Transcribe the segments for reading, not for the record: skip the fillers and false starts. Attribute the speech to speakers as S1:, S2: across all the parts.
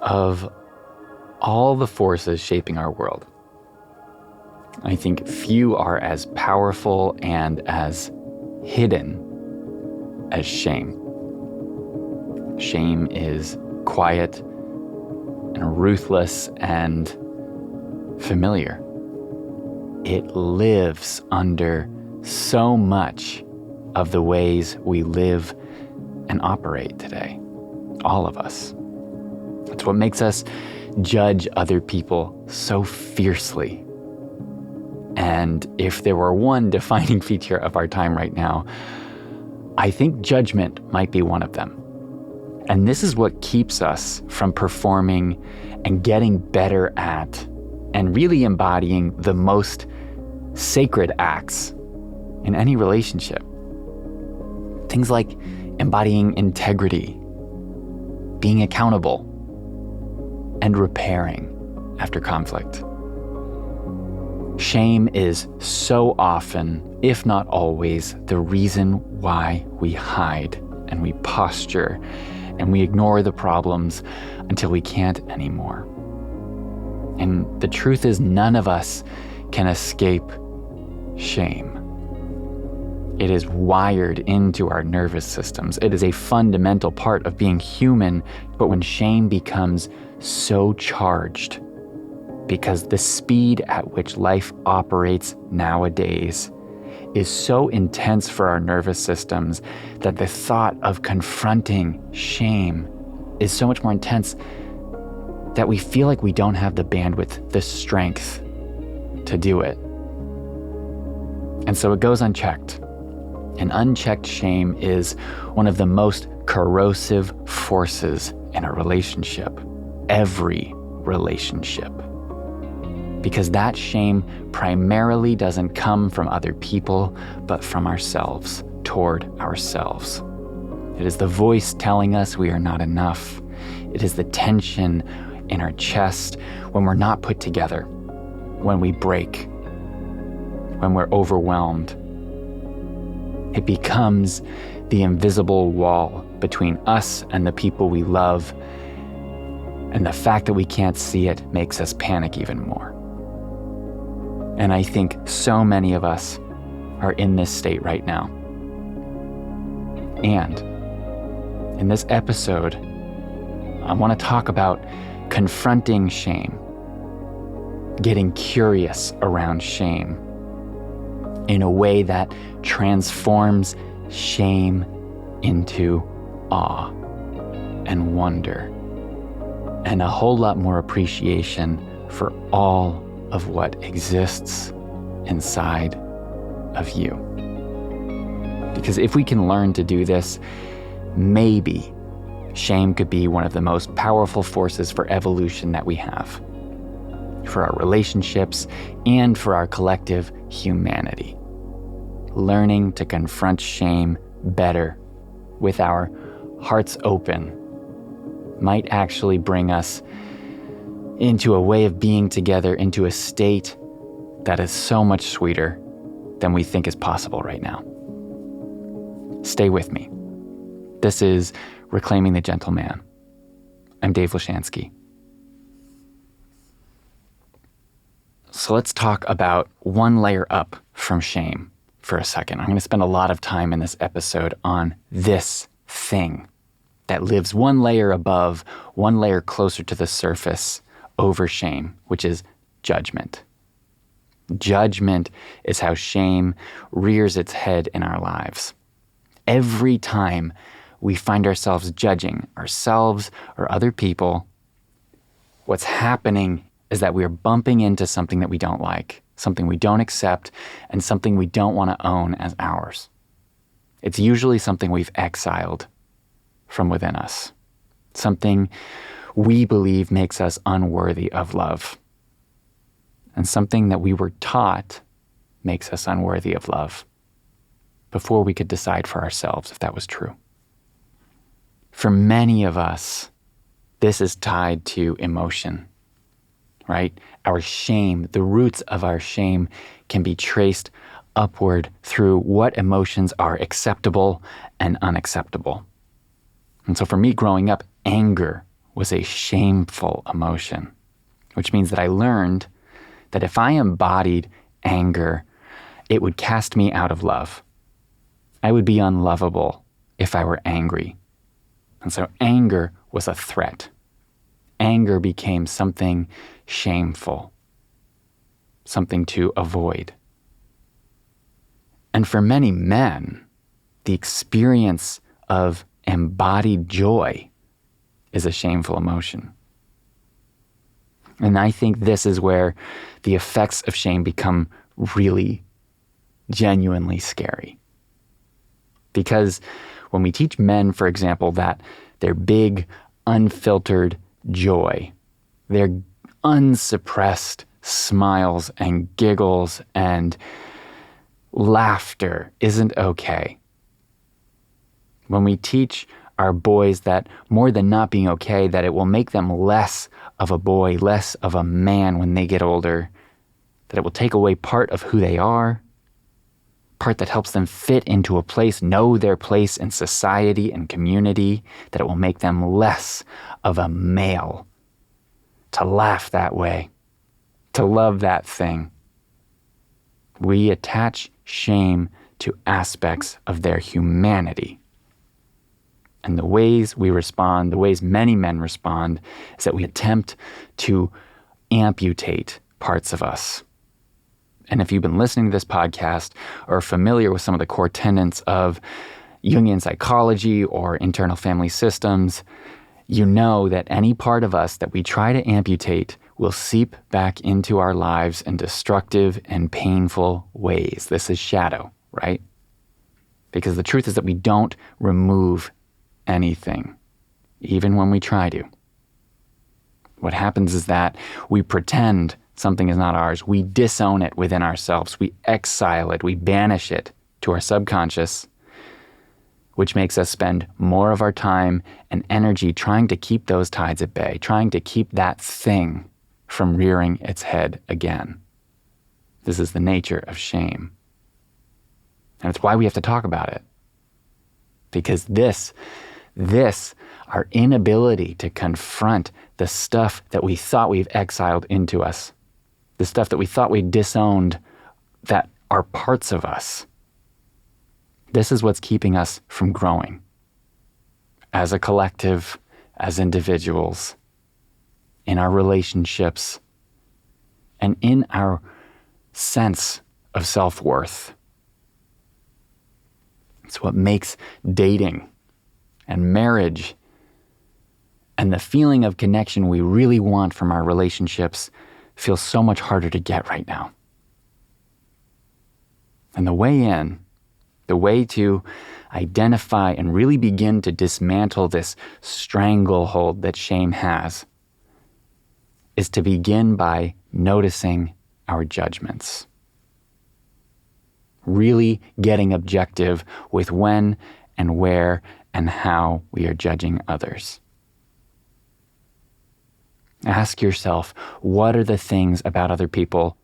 S1: of all the forces shaping our world, I think few are as powerful and as hidden as shame. Shame is quiet and ruthless and familiar. It lives under so much of the ways we live and operate today. All of us. It's what makes us judge other people so fiercely. And if there were one defining feature of our time right now, I think judgment might be one of them. And this is what keeps us from performing and getting better at and really embodying the most sacred acts in any relationship. Things like embodying integrity, being accountable, and repairing after conflict. Shame is so often, if not always, the reason why we hide and we posture and we ignore the problems until we can't anymore. And the truth is, none of us can escape shame. It is wired into our nervous systems. It is a fundamental part of being human, but when shame becomes so charged, because the speed at which life operates nowadays is so intense for our nervous systems that the thought of confronting shame is so much more intense that we feel like we don't have the bandwidth, the strength to do it. And so it goes unchecked. And unchecked shame is one of the most corrosive forces in a relationship, every relationship. Because that shame primarily doesn't come from other people, but from ourselves, toward ourselves. It is the voice telling us we are not enough. It is the tension in our chest when we're not put together, when we break, when we're overwhelmed. It becomes the invisible wall between us and the people we love, and the fact that we can't see it makes us panic even more. And I think so many of us are in this state right now. And in this episode, I want to talk about confronting shame, getting curious around shame in a way that transforms shame into awe and wonder and a whole lot more appreciation for all of what exists inside of you. Because if we can learn to do this, maybe shame could be one of the most powerful forces for evolution that we have, for our relationships and for our collective humanity. Learning to confront shame better with our hearts open might actually bring us into a way of being together, into a state that is so much sweeter than we think is possible right now. Stay with me. This is Reclaiming the Gentle Man. I'm Dave Lashansky. So let's talk about one layer up from shame for a second. I'm going to spend a lot of time in this episode on this thing that lives one layer above, one layer closer to the surface over shame, which is judgment. Judgment is how shame rears its head in our lives. Every time we find ourselves judging ourselves or other people, what's happening is that we are bumping into something that we don't like, something we don't accept, and something we don't want to own as ours. It's usually something we've exiled from within us, something we believe makes us unworthy of love, and something that we were taught makes us unworthy of love before we could decide for ourselves if that was true. For many of us, this is tied to emotion, right? Our shame, the roots of our shame can be traced upward through what emotions are acceptable and unacceptable. And so for me growing up, anger was a shameful emotion, which means that I learned that if I embodied anger, it would cast me out of love. I would be unlovable if I were angry. And so anger was a threat. Anger became something shameful, something to avoid. And for many men, the experience of embodied joy is a shameful emotion. And I think this is where the effects of shame become really genuinely scary. Because when we teach men, for example, that their big, unfiltered joy, their unsuppressed smiles and giggles and laughter isn't okay. When we teach our boys that more than not being okay, that it will make them less of a boy, less of a man when they get older, that it will take away part of who they are, part that helps them fit into a place, know their place in society and community, that it will make them less of a male, to laugh that way, to love that thing. We attach shame to aspects of their humanity. And the ways we respond, the ways many men respond, is that we attempt to amputate parts of us. And if you've been listening to this podcast or are familiar with some of the core tenets of Jungian psychology or internal family systems, you know that any part of us that we try to amputate will seep back into our lives in destructive and painful ways. This is shadow, right? Because the truth is that we don't remove anything, even when we try to. What happens is that we pretend something is not ours. We disown it within ourselves. We exile it. We banish it to our subconscious, which makes us spend more of our time and energy trying to keep those tides at bay, trying to keep that thing from rearing its head again. This is the nature of shame. And it's why we have to talk about it. Because this, our inability to confront the stuff that we thought we've exiled into us, the stuff that we thought we disowned that are parts of us, this is what's keeping us from growing as a collective, as individuals, in our relationships, and in our sense of self-worth. It's what makes dating and marriage and the feeling of connection we really want from our relationships feel so much harder to get right now. And the way in, the way to identify and really begin to dismantle this stranglehold that shame has, is to begin by noticing our judgments. Really getting objective with when and where and how we are judging others. Ask yourself, what are the things about other people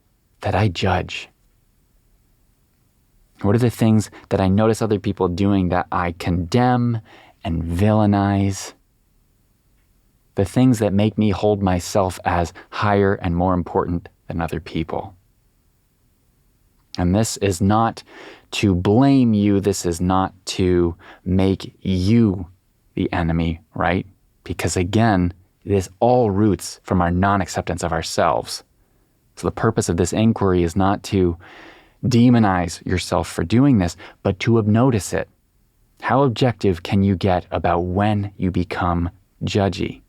S1: that I judge? What are the things that I notice other people doing that I condemn and villainize? The things that make me hold myself as higher and more important than other people. And this is not to blame you. This is not to make you the enemy, right? Because again, this all roots from our non-acceptance of ourselves. So the purpose of this inquiry is not to demonize yourself for doing this, but to notice it. How objective can you get about when you become judgy?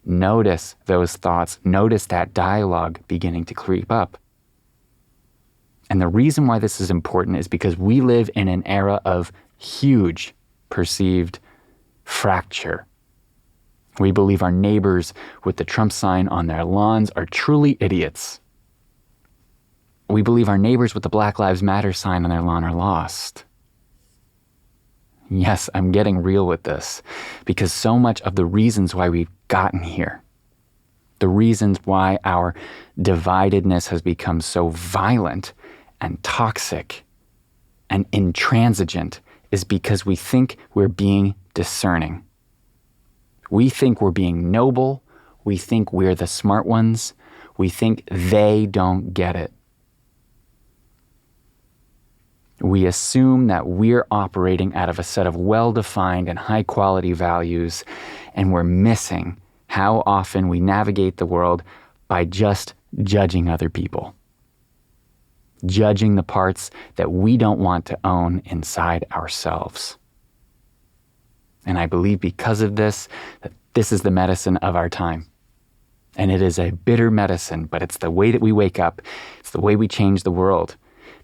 S1: Notice those thoughts. Notice that dialogue beginning to creep up. And the reason why this is important is because we live in an era of huge perceived fracture. We believe our neighbors with the Trump sign on their lawns are truly idiots. We believe our neighbors with the Black Lives Matter sign on their lawn are lost. Yes, I'm getting real with this, because so much of the reasons why we've gotten here, the reasons why our dividedness has become so violent and toxic and intransigent is because we think we're being discerning. We think we're being noble. We think we're the smart ones. We think they don't get it. We assume that we're operating out of a set of well-defined and high-quality values, and we're missing how often we navigate the world by just judging other people. Judging the parts that we don't want to own inside ourselves. And I believe because of this, that this is the medicine of our time. And it is a bitter medicine, but it's the way that we wake up. It's the way we change the world.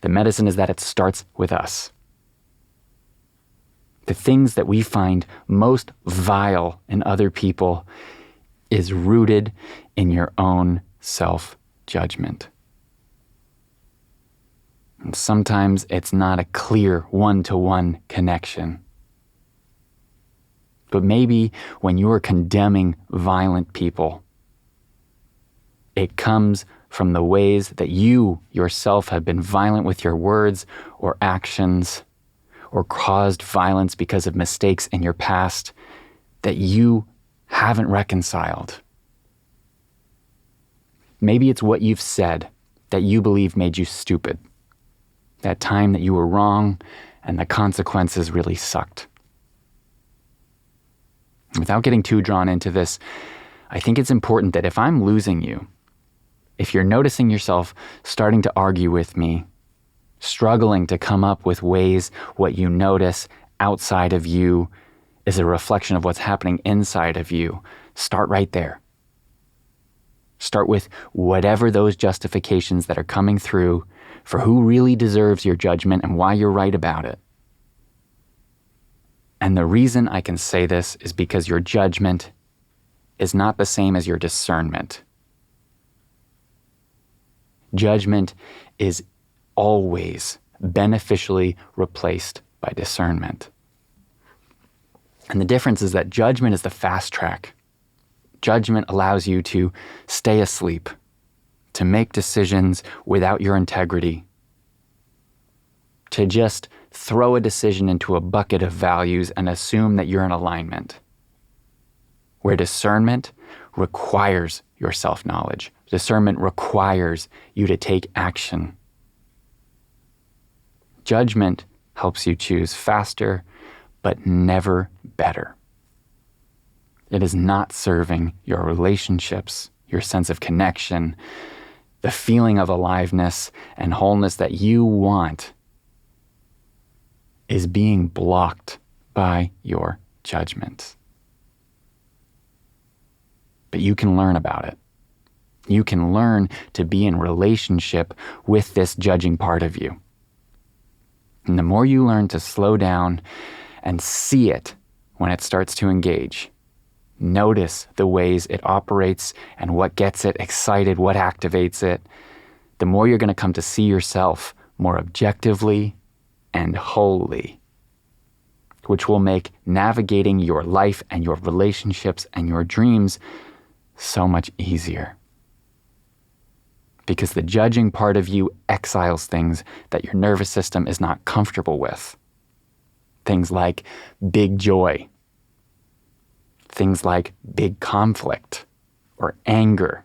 S1: The medicine is that it starts with us. The things that we find most vile in other people is rooted in your own self-judgment. And sometimes it's not a clear one-to-one connection. But maybe when you're condemning violent people, it comes from the ways that you yourself have been violent with your words or actions, or caused violence because of mistakes in your past that you haven't reconciled. Maybe it's what you've said that you believe made you stupid. That time that you were wrong and the consequences really sucked. Without getting too drawn into this, I think it's important that if I'm losing you, if you're noticing yourself starting to argue with me, struggling to come up with ways what you notice outside of you is a reflection of what's happening inside of you, start right there. Start with whatever those justifications that are coming through for who really deserves your judgment and why you're right about it. And the reason I can say this is because your judgment is not the same as your discernment. Judgment is always beneficially replaced by discernment. And the difference is that judgment is the fast track. Judgment allows you to stay asleep, to make decisions without your integrity, to just throw a decision into a bucket of values and assume that you're in alignment. Where discernment requires your self-knowledge. Discernment requires you to take action. Judgment helps you choose faster, but never better. It is not serving your relationships, your sense of connection, the feeling of aliveness and wholeness that you want is being blocked by your judgment. But you can learn about it. You can learn to be in relationship with this judging part of you. And the more you learn to slow down and see it when it starts to engage, notice the ways it operates and what gets it excited, what activates it, the more you're going to come to see yourself more objectively and wholly, which will make navigating your life and your relationships and your dreams so much easier. Because the judging part of you exiles things that your nervous system is not comfortable with. Things like big joy. Things like big conflict, or anger,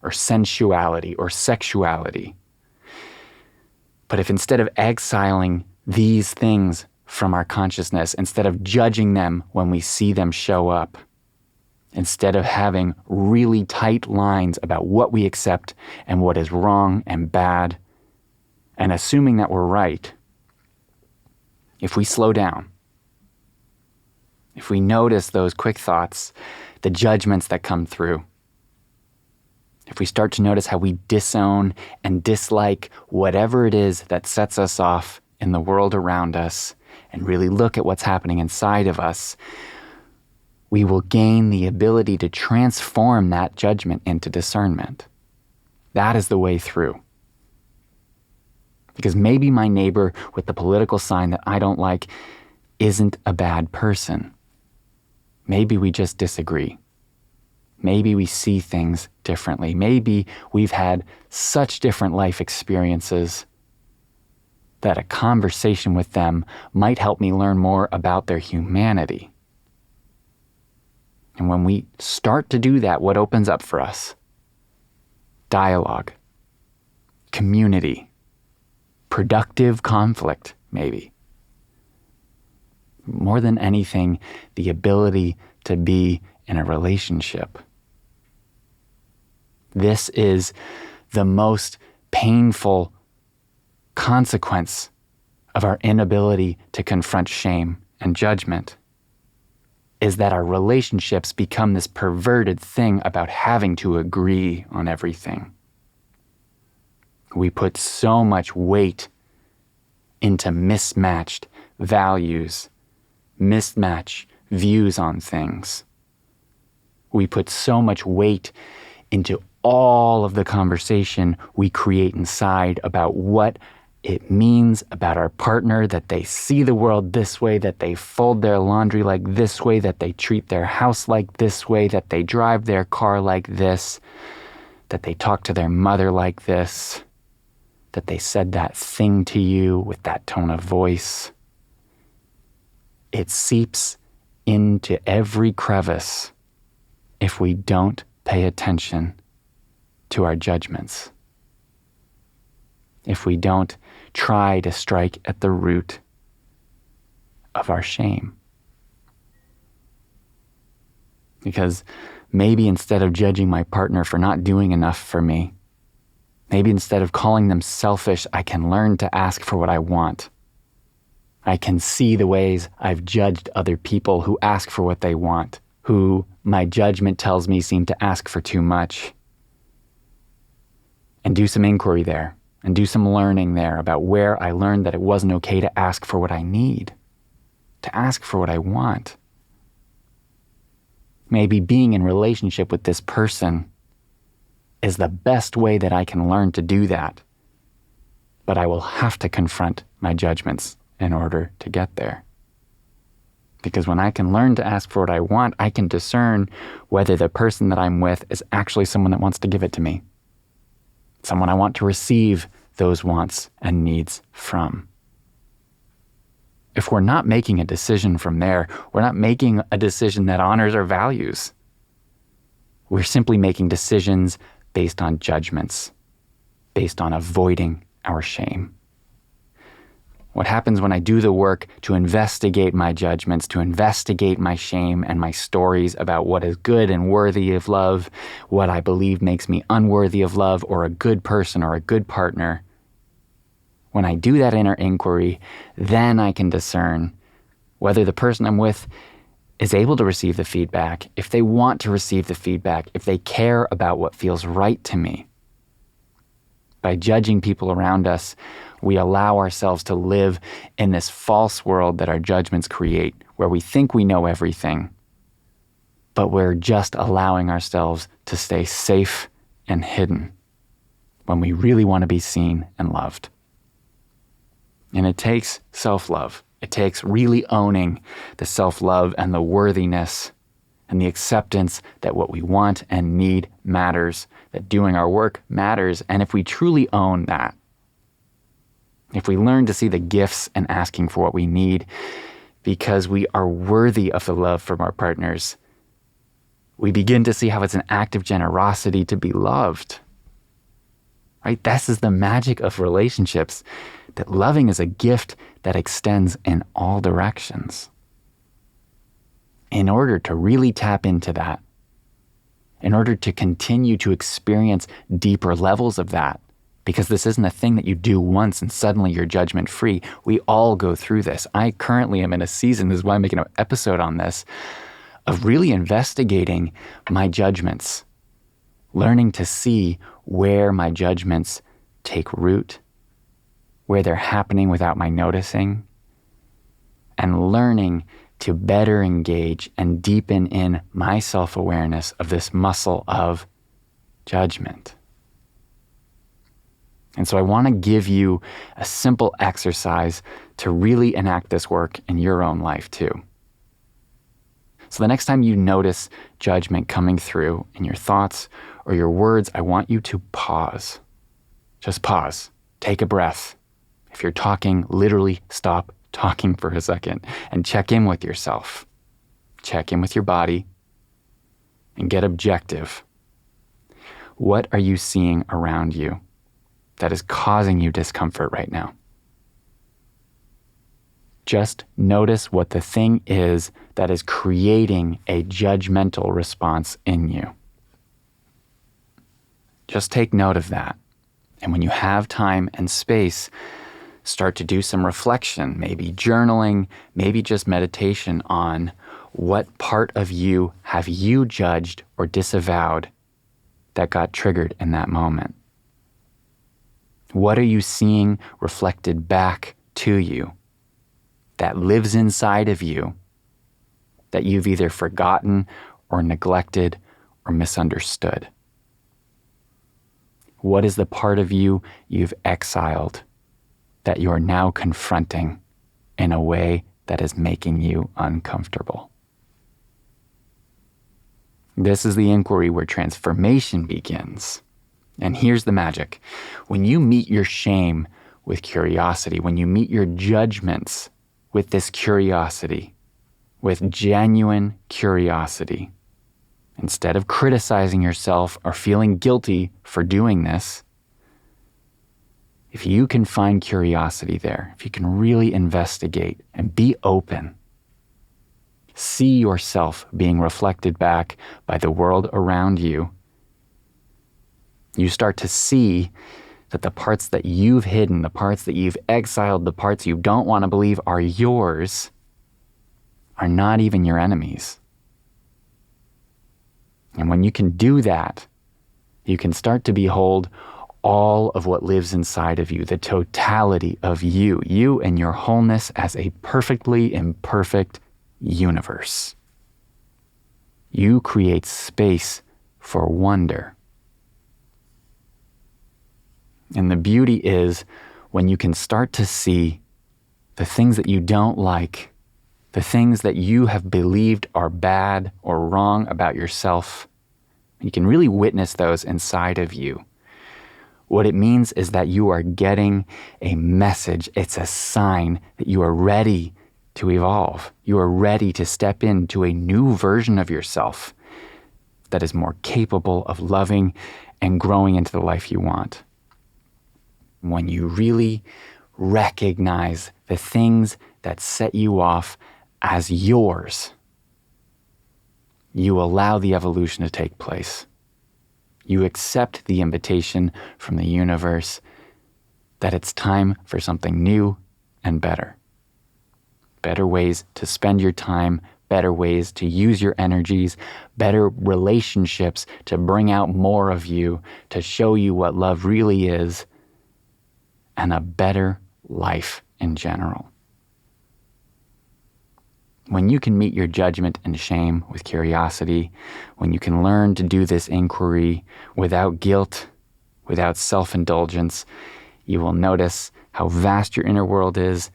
S1: or sensuality, or sexuality. But if instead of exiling these things from our consciousness, instead of judging them when we see them show up, instead of having really tight lines about what we accept and what is wrong and bad, and assuming that we're right, if we slow down, if we notice those quick thoughts, the judgments that come through, if we start to notice how we disown and dislike whatever it is that sets us off in the world around us, and really look at what's happening inside of us, we will gain the ability to transform that judgment into discernment. That is the way through. Because maybe my neighbor with the political sign that I don't like isn't a bad person. Maybe we just disagree. Maybe we see things differently. Maybe we've had such different life experiences that a conversation with them might help me learn more about their humanity. And when we start to do that, what opens up for us? Dialogue, community, productive conflict, maybe. More than anything, the ability to be in a relationship. This is the most painful consequence of our inability to confront shame and judgment, is that our relationships become this perverted thing about having to agree on everything. We put so much weight into mismatched values, mismatched views on things. We put so much weight into all of the conversation we create inside about what it means about our partner, that they see the world this way, that they fold their laundry like this way, that they treat their house like this way, that they drive their car like this, that they talk to their mother like this, that they said that thing to you with that tone of voice. It seeps into every crevice if we don't pay attention to our judgments. If we don't try to strike at the root of our shame. Because maybe instead of judging my partner for not doing enough for me, maybe instead of calling them selfish, I can learn to ask for what I want. I can see the ways I've judged other people who ask for what they want, who my judgment tells me seem to ask for too much. And do some inquiry there, and do some learning there about where I learned that it wasn't okay to ask for what I need, to ask for what I want. Maybe being in relationship with this person is the best way that I can learn to do that. But I will have to confront my judgments in order to get there. Because when I can learn to ask for what I want, I can discern whether the person that I'm with is actually someone that wants to give it to me. Someone I want to receive those wants and needs from. If we're not making a decision from there, we're not making a decision that honors our values. We're simply making decisions based on judgments, based on avoiding our shame. What happens when I do the work to investigate my judgments, to investigate my shame and my stories about what is good and worthy of love, what I believe makes me unworthy of love or a good person or a good partner? When I do that inner inquiry, then I can discern whether the person I'm with is able to receive the feedback, if they want to receive the feedback, if they care about what feels right to me. By judging people around us, we allow ourselves to live in this false world that our judgments create, where we think we know everything, but we're just allowing ourselves to stay safe and hidden when we really want to be seen and loved. And it takes self-love. It takes really owning the self-love and the worthiness and the acceptance that what we want and need matters, that doing our work matters. And if we truly own that, if we learn to see the gifts and asking for what we need because we are worthy of the love from our partners, we begin to see how it's an act of generosity to be loved. Right? This is the magic of relationships, that loving is a gift that extends in all directions. In order to really tap into that, in order to continue to experience deeper levels of that, because this isn't a thing that you do once and suddenly you're judgment free. We all go through this. I currently am in a season, this is why I'm making an episode on this, of really investigating my judgments, learning to see where my judgments take root, where they're happening without my noticing, and learning to better engage and deepen in my self-awareness of this muscle of judgment. And so I want to give you a simple exercise to really enact this work in your own life too. So the next time you notice judgment coming through in your thoughts or your words, I want you to pause. Just pause. Take a breath. If you're talking, literally stop talking for a second and check in with yourself. Check in with your body. and get objective. What are you seeing around you that is causing you discomfort right now? Just notice what the thing is that is creating a judgmental response in you. Just take note of that. And when you have time and space, start to do some reflection, maybe journaling, maybe just meditation on what part of you have you judged or disavowed that got triggered in that moment. What are you seeing reflected back to you that lives inside of you that you've either forgotten or neglected or misunderstood? What is the part of you you've exiled that you are now confronting in a way that is making you uncomfortable? This is the inquiry where transformation begins. And here's the magic. When you meet your shame with curiosity, when you meet your judgments with this curiosity, with genuine curiosity, instead of criticizing yourself or feeling guilty for doing this, if you can find curiosity there, if you can really investigate and be open, see yourself being reflected back by the world around you, you start to see that the parts that you've hidden, the parts that you've exiled, the parts you don't want to believe are yours, are not even your enemies. And when you can do that, you can start to behold all of what lives inside of you, the totality of you, you and your wholeness as a perfectly imperfect universe. You create space for wonder. And the beauty is when you can start to see the things that you don't like, the things that you have believed are bad or wrong about yourself, you can really witness those inside of you. What it means is that you are getting a message. It's a sign that you are ready to evolve. You are ready to step into a new version of yourself that is more capable of loving and growing into the life you want. When you really recognize the things that set you off as yours, you allow the evolution to take place. You accept the invitation from the universe that it's time for something new and better. Better ways to spend your time, better ways to use your energies, better relationships to bring out more of you, to show you what love really is, and a better life in general. When you can meet your judgment and shame with curiosity, when you can learn to do this inquiry without guilt, without self-indulgence, you will notice how vast your inner world is.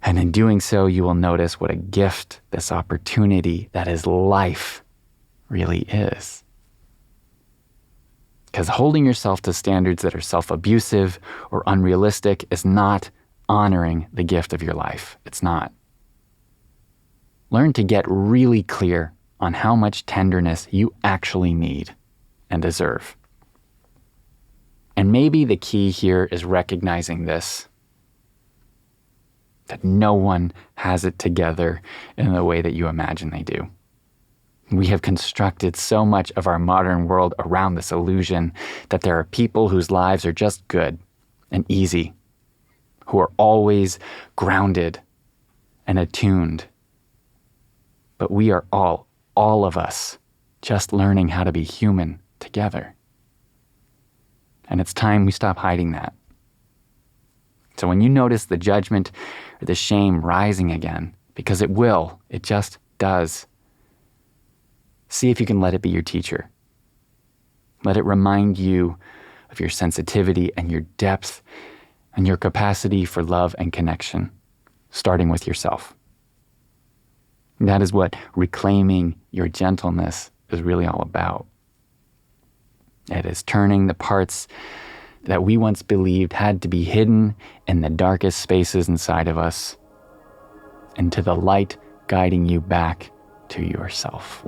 S1: And in doing so, you will notice what a gift this opportunity that is life really is. Because holding yourself to standards that are self-abusive or unrealistic is not honoring the gift of your life. It's not. Learn to get really clear on how much tenderness you actually need and deserve. And maybe the key here is recognizing this, that no one has it together in the way that you imagine they do. We have constructed so much of our modern world around this illusion that there are people whose lives are just good and easy, who are always grounded and attuned. But we are all of us, just learning how to be human together. And it's time we stop hiding that. So when you notice the judgment or the shame rising again, because it will, it just does, see if you can let it be your teacher. Let it remind you of your sensitivity and your depth and your capacity for love and connection, starting with yourself. That is what reclaiming your gentleness is really all about. It is turning the parts that we once believed had to be hidden in the darkest spaces inside of us into the light guiding you back to yourself.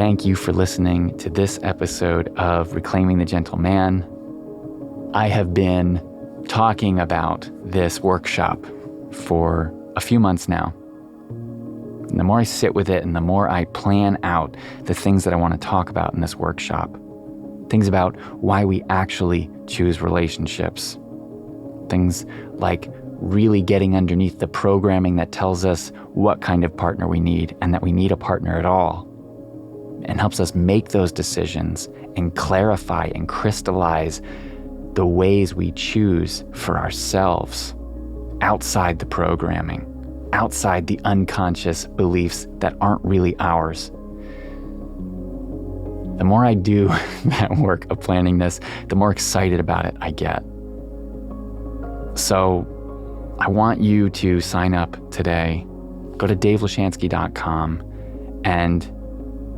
S1: thank you for listening to this episode of Reclaiming the Gentle Man. I have been talking about this workshop for a few months now. And the more I sit with it and the more I plan out the things that I want to talk about in this workshop, things about why we actually choose relationships, things like really getting underneath the programming that tells us what kind of partner we need and that we need a partner at all, and helps us make those decisions and clarify and crystallize the ways we choose for ourselves outside the programming, outside the unconscious beliefs that aren't really ours. The more I do that work of planning this, the more excited about it I get. So I want you to sign up today. Go to davelashansky.com and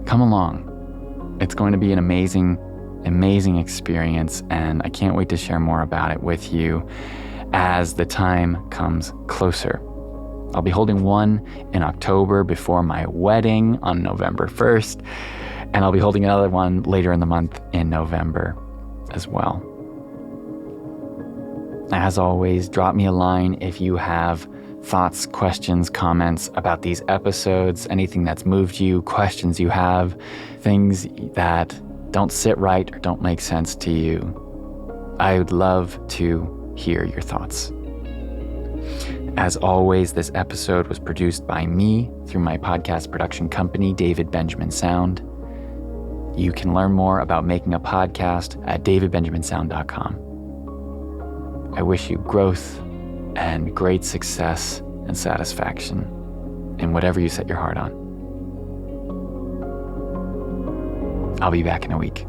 S1: come along. It's going to be an amazing experience, and I can't wait to share more about it with you as the time comes closer. I'll be holding one in October before my wedding on November 1st, and I'll be holding another one later in the month in November as well. As always, drop me a line if you have thoughts, questions, comments about these episodes, anything that's moved you, questions you have, things that don't sit right or don't make sense to you. I would love to hear your thoughts. As always, this episode was produced by me through my podcast production company, David Benjamin Sound. You can learn more about making a podcast at davidbenjaminsound.com. I wish you growth and great success and satisfaction in whatever you set your heart on. I'll be back in a week.